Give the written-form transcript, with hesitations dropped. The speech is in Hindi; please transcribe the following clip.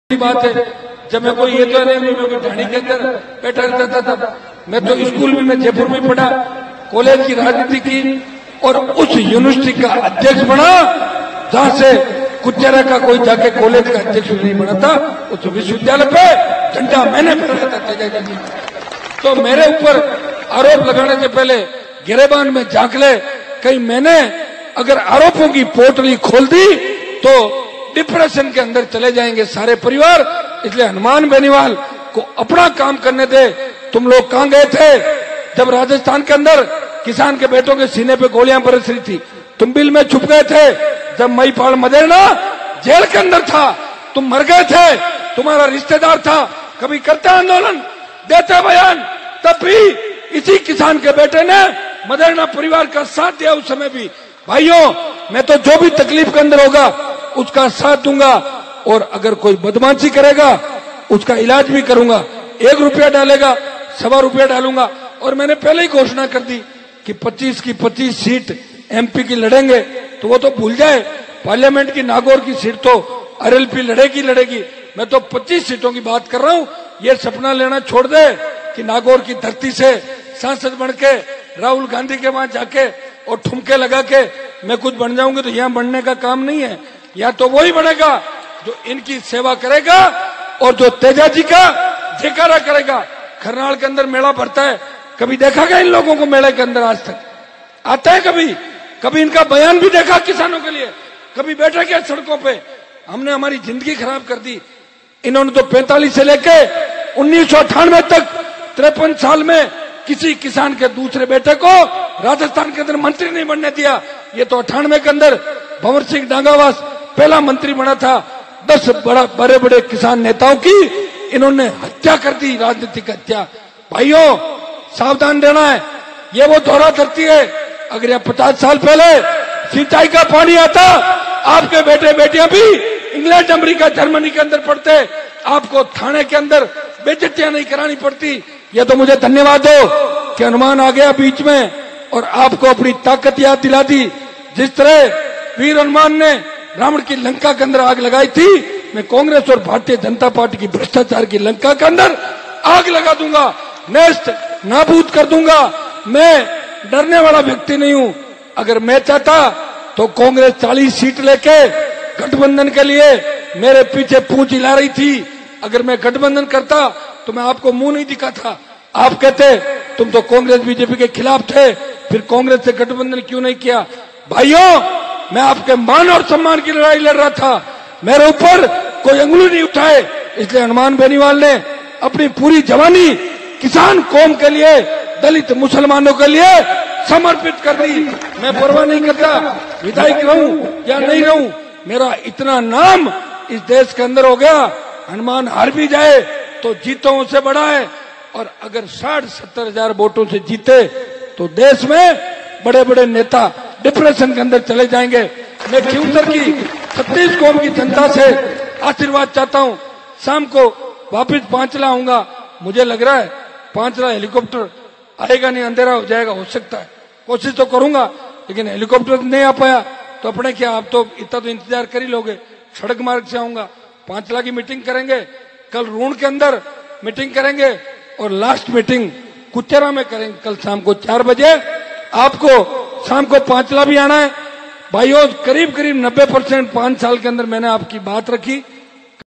बात है। जब मैं कोई ये तो नहीं मैं कोई ढाणी के अंदर बैठा रहता था। मैं तो स्कूल में मैं जयपुर में पढ़ा, कॉलेज की राजनीति की और उस यूनिवर्सिटी का अध्यक्ष बना जहां से कुचेरा का कोई जाके कॉलेज का अध्यक्ष नहीं बना था। उस विश्वविद्यालय पे झंडा मैंने फहराया था तेजा जी। तो मेरे ऊपर आरोप लगाने से पहले गिरेबान में झांक ले, कहीं मैंने अगर आरोपों की पोटली खोल दी तो डिप्रेशन के अंदर चले जाएंगे सारे परिवार। इसलिए हनुमान बेनीवाल को अपना काम करने दे। तुम लोग कहां गए थे जब राजस्थान के अंदर किसान के बेटों के सीने पे गोलियां बरस रही थी? तुम बिल में छुप गए थे जब मईपाल मदेरणा जेल के अंदर था। तुम मर गए थे, तुम्हारा रिश्तेदार था। कभी करते आंदोलन, देते बयान, तब भी इसी किसान के बेटे ने मदेरणा परिवार का साथ दिया उस समय भी। भाइयों, मैं तो जो भी तकलीफ के अंदर होगा उसका साथ दूंगा और अगर कोई बदमाशी करेगा उसका इलाज भी करूंगा। 1 रुपया डालेगा, 1.25 रुपया डालूंगा। और मैंने पहले ही घोषणा कर दी कि 25 की 25 सीट एमपी की लड़ेंगे। तो वो तो भूल जाए, पार्लियामेंट की नागौर की सीट तो आरएलपी लड़ेगी। मैं तो 25 सीटों की बात कर रहा हूं। ये सपना लेना छोड़ दे कि नागौर की धरती से सांसद बन के राहुल गांधी के वहां जाके और ठुमके लगा के मैं कुछ बन जाऊंगी। तो यहाँ बनने का काम नहीं है। या तो वही बनेगा जो इनकी सेवा करेगा और जो तेजा जी का जयकारा करेगा। खरनाल के अंदर मेला भरता है, कभी देखा गया इन लोगों को मेले के अंदर? आज तक आता है कभी इनका बयान भी देखा किसानों के लिए? कभी बैठा क्या सड़कों पे? हमने हमारी जिंदगी खराब कर दी। इन्होंने तो 45 से लेके 1998 तक 53 साल में किसी किसान के दूसरे बेटे को राजस्थान के अंदर मंत्री नहीं बनने दिया। ये तो 98 के अंदर भंवर सिंह डांगावास पहला मंत्री बना था। 10 बड़े बड़े किसान नेताओं की इन्होंने हत्या कर दी, राजनीतिक हत्या। भाइयों, सावधान रहना है। ये वो दोहरा धरती है। अगर यह 50 साल पहले सिंचाई का पानी आता, आपके बेटे बेटियां भी इंग्लैंड, अमेरिका, जर्मनी के अंदर पढ़ते, आपको थाने के अंदर बेइज्जतियां नहीं करानी पड़ती। यह तो मुझे धन्यवाद दो कि हनुमान आ गया बीच में और आपको अपनी ताकत याद दिला दी। जिस तरह वीर हनुमान ने रावण की लंका के अंदर आग लगाई थी, मैं कांग्रेस और भारतीय जनता पार्टी की भ्रष्टाचार की लंका के अंदर आग लगा दूंगा, नेस्त नाबूद कर दूंगा। मैं डरने वाला व्यक्ति नहीं हूं। अगर मैं चाहता तो कांग्रेस 40 सीट लेके गठबंधन के लिए मेरे पीछे पूंछ हिला रही थी। अगर मैं गठबंधन करता तो मैं आपको मुंह नहीं दिखाता। आप कहते तुम तो कांग्रेस बीजेपी के खिलाफ थे, फिर कांग्रेस से गठबंधन क्यों नहीं किया? भाइयों, मैं आपके मान और सम्मान की लड़ाई लड़ रहा था। मेरे ऊपर कोई अंगुली नहीं उठाए। इसलिए हनुमान बेनीवाल ने अपनी पूरी जवानी किसान कौम के लिए, दलित मुसलमानों के लिए समर्पित कर दी। मैं परवाह नहीं करता विधायक रहूं या नहीं रहूं। मेरा इतना नाम इस देश के अंदर हो गया। हनुमान हार भी जाए तो जीतों से बड़ा है। और अगर 60-70 हजार वोटों से जीते तो देश में बड़े बड़े नेता डिप्रेशन के अंदर चले जाएंगे। मैं क्यूसर की 36 कौम की जनता से आशीर्वाद चाहता हूं। शाम को वापस पांचला आऊंगा। मुझे लग रहा है पांचला हेलीकॉप्टर आएगा नहीं, अंधेरा हो जाएगा। हो सकता है, कोशिश तो करूंगा, लेकिन हेलीकॉप्टर नहीं आ पाया तो अपने क्या, आप तो इतना तो इंतजार कर ही लोगे। सड़क मार्ग से आऊंगा। पांचला की मीटिंग करेंगे, कल रूण के अंदर मीटिंग करेंगे और लास्ट मीटिंग कुचेरा में करेंगे कल शाम को 4 बजे। आपको शाम को पांचला भी आना है। भाइयों, करीब 90% 5 साल के अंदर मैंने आपकी बात रखी।